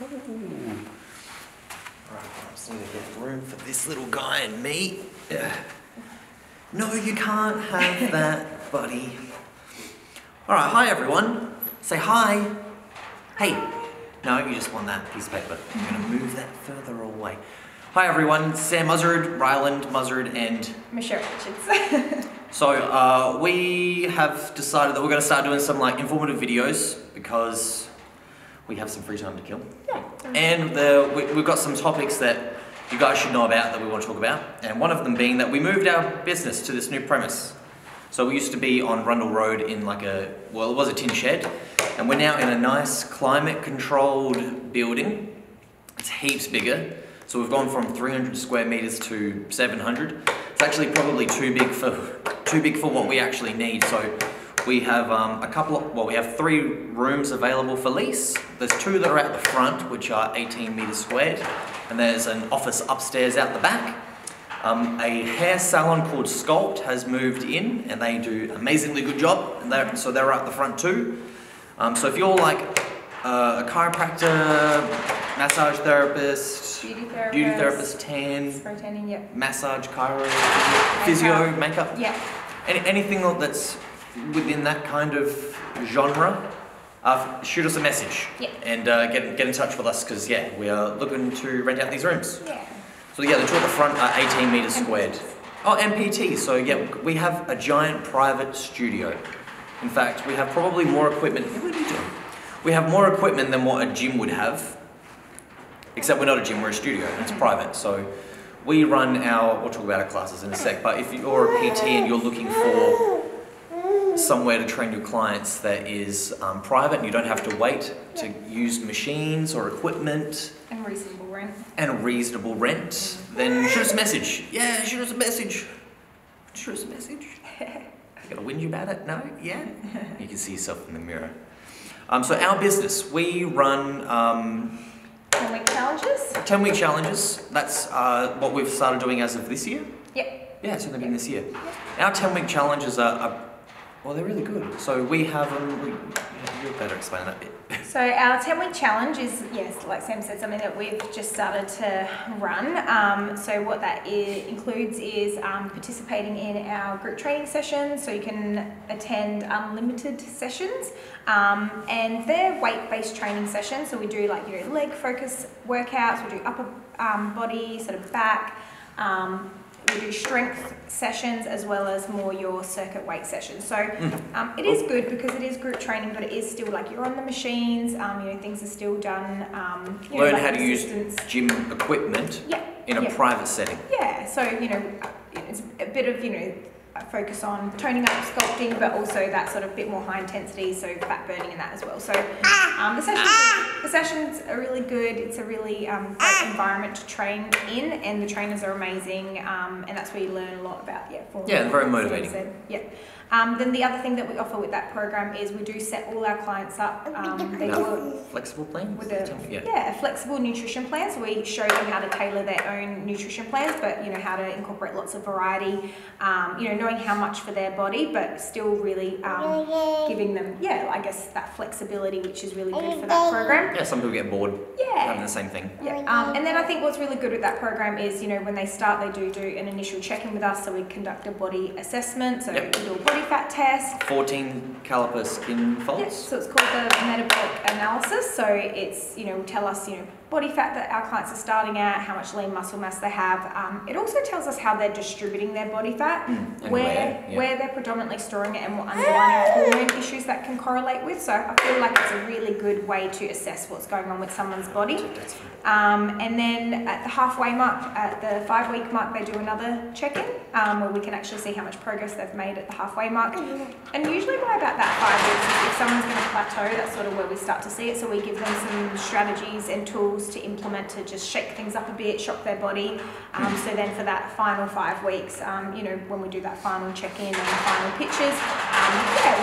Ooh. Right, I just need to get room for this little guy and me. No, you can't have that, buddy. All right, hi everyone. Say hi. Hey. No, you just want that piece of paper. I'm gonna move that further away. Hi everyone, Sam Mussared, Ryland Mussared, and Mr Richards. So we have decided that we're going to start doing some like informative videos because we have some free time to kill. Yeah. And we've got some topics that you guys should know about that we want to talk about. And one of them being that we moved our business to this new premise. So we used to be on Rundle Road in like it was a tin shed. And we're now in a nice climate controlled building. It's heaps bigger. So we've gone from 300 square meters to 700. It's actually probably too big for what we actually need. So we have we have 3 rooms available for lease. There's 2 that are out the front, which are 18 meters squared. And there's an office upstairs out the back. A hair salon called Sculpt has moved in and they do an amazingly good job. And so they're out the front too. So if you're like a chiropractor, massage therapist, beauty therapist, tanning, yeah. Massage, chiro, physio, makeup. Yeah. Anything that's within that kind of genre, shoot us a message. Yeah. And get in touch with us because yeah, we are looking to rent out these rooms. Yeah. So yeah, the 2 at the front are 18 meters squared. Oh, MPT. So yeah, we have a giant private studio. In fact, we have probably more equipment. What are you doing? We have more equipment than what a gym would have. Except we're not a gym, we're a studio, and it's private. So we run we'll talk about our classes in a sec, but if you're a PT and you're looking for somewhere to train your clients that is private and you don't have to wait to use machines or equipment. And reasonable rent. Then shoot us a message. Yeah, shoot us a message. Shoot us a message. You gonna whinge about it? No? Yeah? You can see yourself in the mirror. So our business, we run 10-week challenges. 10-week challenges. That's what we've started doing as of this year. Yep. Yeah, it's only been this year. Our 10-week challenges well, they're really good. So we have them. You'll better explain that bit. So our 10-week challenge is, yes, like Sam said, something that we've just started to run. So what that includes is participating in our group training sessions. So you can attend unlimited sessions, and they're weight-based training sessions. So we do like leg focus workouts. We do upper body, sort of back. We do strength sessions as well as more your circuit weight sessions. So it is good because it is group training, but it is still like you're on the machines. Things are still done. Learn like how to use gym equipment in a private setting. Yeah. So it's a bit of focus on toning up, sculpting, but also that sort of bit more high intensity, so fat burning and that as well. So the sessions are really good. It's a really great environment to train in, and the trainers are amazing, and that's where you learn a lot about form. Yeah, very motivating. Then the other thing that we offer with that program is we do set all our clients up. They do a flexible plan with a flexible nutrition plan. So we show them how to tailor their own nutrition plans, but how to incorporate lots of variety. Knowing how much for their body, but still really giving them, I guess that flexibility, which is really good for that program. Yeah, some people get bored having the same thing. Yeah. And then I think what's really good with that program is, when they start, they do an initial check-in with us. So we conduct a body assessment. So we do a body fat test. 14 caliper skin folds. Yes, so it's called the metabolic analysis. So it's, will tell us, body fat that our clients are starting at, how much lean muscle mass they have. It also tells us how they're distributing their body fat, where they're predominantly storing it, and what underlying hormone issues that can correlate with. So I feel like it's a really good way to assess what's going on with someone's body. And then at the halfway mark, at the 5-week mark, they do another check-in where we can actually see how much progress they've made at the halfway mark. And usually by about that 5 weeks, if someone's going to plateau, that's sort of where we start to see it. So we give them some strategies and tools to implement to just shake things up a bit, shock their body. So then for that final 5 weeks, when we do that final check-in and final pictures,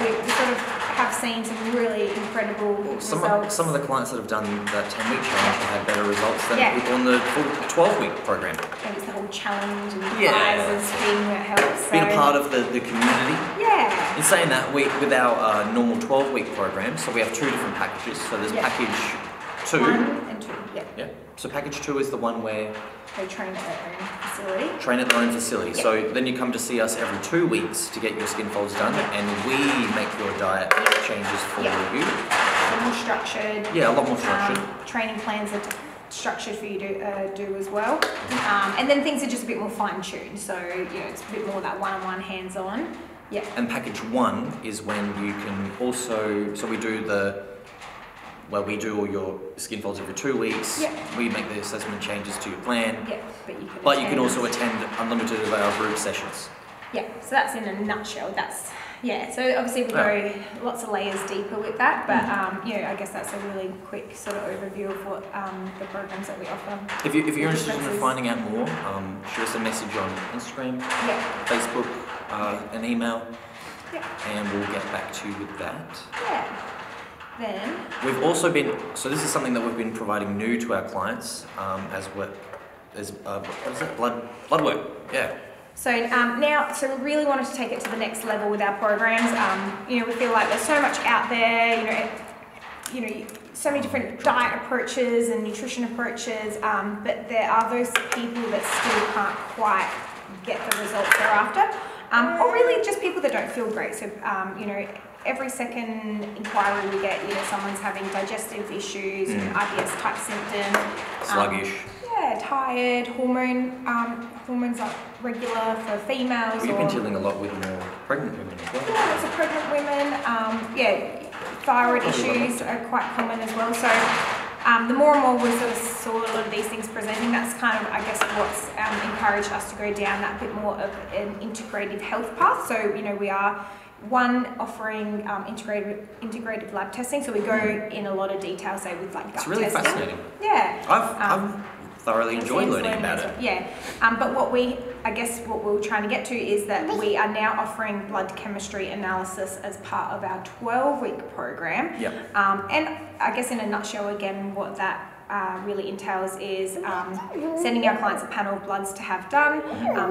we sort of have seen some really incredible results. Some of the clients that have done that 10-week challenge have had better results than people on the full 12-week program. And it's the whole challenge and the prizes thing that helps. Being a part of the community. Yeah. In saying that, with our normal 12-week program, so we have 2 different packages. So there's package 2. 1 and 2. Yeah. Yeah. So package 2 is the one where They train at their own facility. train at their own facility. Yeah. So then you come to see us every 2 weeks to get your skin folds done, and we make your diet changes for Yeah. you. They're more structured. Yeah, a lot more structured. Training plans are structured for you to do as well. And then things are just a bit more fine-tuned. So, it's a bit more that one-on-one, hands-on. Yeah. And package 1 is when you can also, so we do all your skin folds every 2 weeks. Yeah. We make the assessment changes to your plan. Yeah, But you can also attend unlimited of our group sessions. Yeah, so that's in a nutshell. So obviously we go lots of layers deeper with that, but I guess that's a really quick sort of overview of what the programs that we offer. If you're interested in finding out more, shoot us a message on Instagram, Facebook, an email, and we'll get back to you with that. Yeah. Then We've also been, so this is something that we've been providing new to our clients as what is blood work. Yeah. So so we really wanted to take it to the next level with our programs. We feel like there's so much out there. So many different diet approaches and nutrition approaches, but there are those people that still can't quite get the results they're after, or really just people that don't feel great. So every second inquiry we get, someone's having digestive issues, IBS type symptoms, Sluggish. Tired, hormones aren't regular for females. You've been dealing a lot with more pregnant women as well. Yeah, lots of pregnant women. Thyroid issues are quite common as well. So the more and more we sort of saw a lot of these things presenting, that's kind of, I guess, what's encouraged us to go down that bit more of an integrative health path. So, we are offering integrated lab testing. So we go in a lot of detail, say with like gut testing. It's really fascinating. Yeah. I've thoroughly enjoyed learning about it. Yeah. But what we're trying to get to is that we are now offering blood chemistry analysis as part of our 12-week program. Yep. And I guess in a nutshell, again, what that really entails is sending our clients a panel of bloods to have done.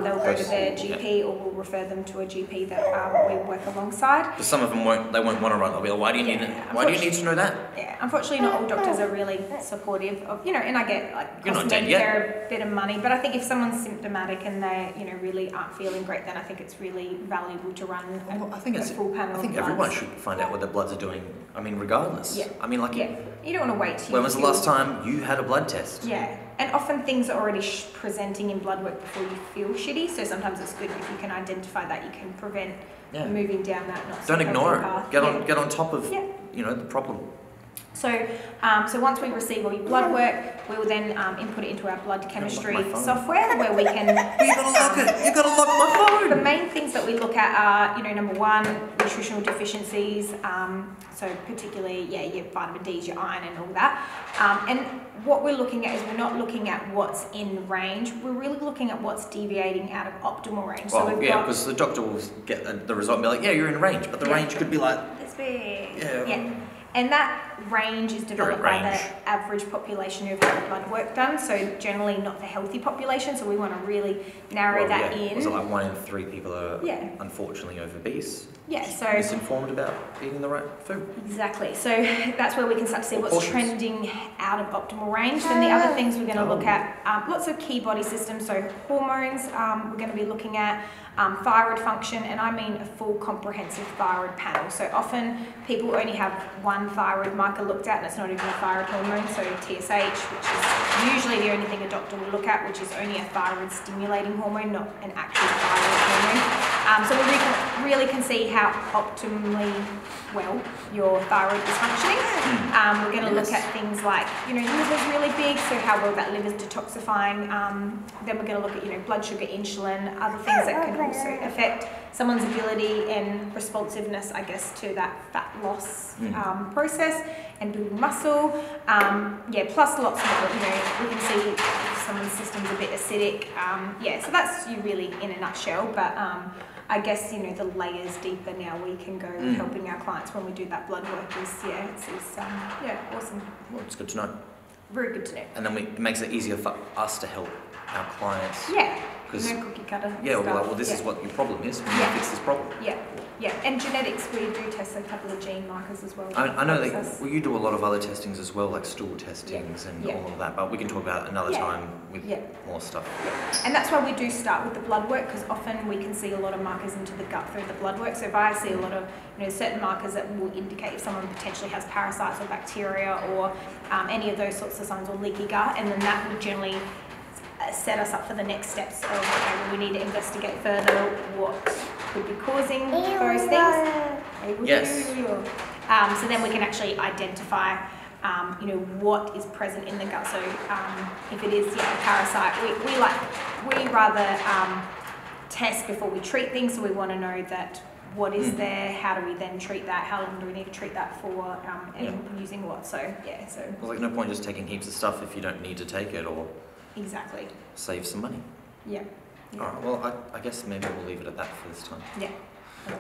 They'll go to their GP, or we'll refer them to a GP that we work alongside. But some of them won't want to run. They'll be like, why do you need it? Why do you need to know that? Yeah, unfortunately, not all doctors are really supportive of, and I get You're not dead yet. They're a bit of money, but I think if someone's symptomatic and they, really aren't feeling great, then I think it's really valuable to run a full panel. I think everyone should find out what their bloods are doing. I mean, regardless. Yeah. I mean, you don't want to wait till when was the last time you had a blood test? Yeah, and often things are already presenting in blood work before you feel shitty, so sometimes it's good if you can identify that, you can prevent moving down that not so Don't ignore it. path. Get on top of the problem. So once we receive all your blood work, we will then input it into our blood chemistry software where we can... You gotta lock it! You gotta lock my phone! The main things that we look at are, number one, nutritional deficiencies, so particularly, your vitamin D's, your iron and all that. And what we're looking at is we're not looking at what's in range, we're really looking at what's deviating out of optimal range. Well, because the doctor will get the result and be like, you're in range, but the range could be like... This big. Yeah. And that range is developed by the average population who've had blood work done, so generally not the healthy population, so we want to really narrow that in. Was it like 1 in 3 people are unfortunately obese? Yeah, so... misinformed about eating the right food. Exactly, so that's where we can start to see what's trending out of optimal range. Then the other things we're going to look at, lots of key body systems, so hormones, we're going to be looking at thyroid function, and I mean a full comprehensive thyroid panel. So often people only have one thyroid marker looked at, and it's not even a thyroid hormone, so TSH, which is usually the only thing a doctor will look at, which is only a thyroid stimulating hormone, not an actual thyroid hormone. So we really can see how optimally well your thyroid is functioning. We're going to look at things like, liver's really big, so how well that liver's detoxifying. Then we're going to look at, blood sugar, insulin, other things that can also affect someone's ability and responsiveness, I guess, to that fat loss process and building muscle. Plus lots more, we can see if someone's system's a bit acidic. So that's you really in a nutshell, but I guess, the layers deeper now we can go with helping our clients when we do that blood work is, awesome. Well, it's good to know. Very good to know. And then it makes it easier for us to help our clients. Yeah. Because no cookie cutter. yeah, we'll be stuff. like, well, this is what your problem is. We need to Yeah. fix this problem. Yeah, yeah. And genetics, we do test a couple of gene markers as well. I know that Process. well, you do a lot of other testings as well, like stool testings and Yeah. all of that, but we can talk about it another Yeah. time with Yeah. more stuff. And that's why we do start with the blood work, because often we can see a lot of markers into the gut through the blood work. So if I see a lot of, certain markers that will indicate if someone potentially has parasites or bacteria or any of those sorts of signs, or leaky gut, and then that would generally set us up for the next steps of, okay, well, we need to investigate further what could be causing those things. Yes. So then we can actually identify what is present in the gut. So if it is a parasite, we rather test before we treat things. So we want to know that what is there, how do we then treat that, how long do we need to treat that for, and using what. So so There's like no point just taking heaps of stuff if you don't need to take it or exactly. save some money. Yeah. All right. Well, I guess maybe we'll leave it at that for this time. Yeah.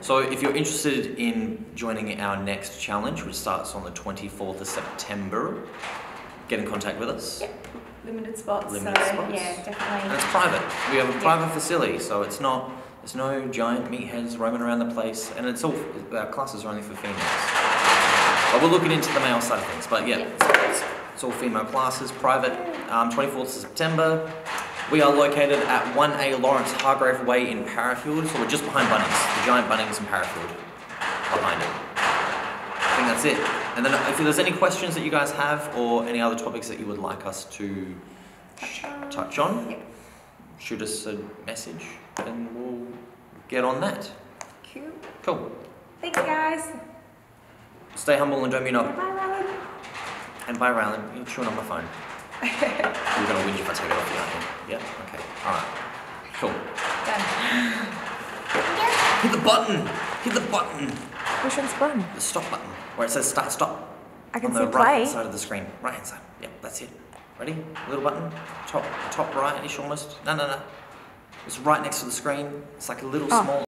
So if you're interested in joining our next challenge, which starts on the 24th of September, get in contact with us. Yeah. Limited spots. Limited spots. Yeah, definitely. And it's private. We have a private facility, so it's not. There's no giant meatheads roaming around the place, and it's all. Our classes are only for females. But we're looking into the male side of things. But yeah, it's all female classes, private. 24th of September. We are located at 1A Lawrence Hargrave Way in Parafield, so we're just behind Bunnings, the giant Bunnings in Parafield, behind it. I think that's it. And then if there's any questions that you guys have or any other topics that you would like us to touch on, shoot us a message and we'll get on that. Cool. Thanks, guys. Stay humble and don't be knob. Bye, Ryland. And bye, Ryland. You're chewing on my phone. You're going to win if I take it off you, aren't you? Yeah? Okay. Alright. Cool. Done. Hit the button! Hit the button! Which one's button? The stop button. Where it says start, stop. I can on see the right hand play. side of the screen. Right hand side. Yep, that's it. Ready? Little button. Top right-ish almost. No. It's right next to the screen. It's like a little small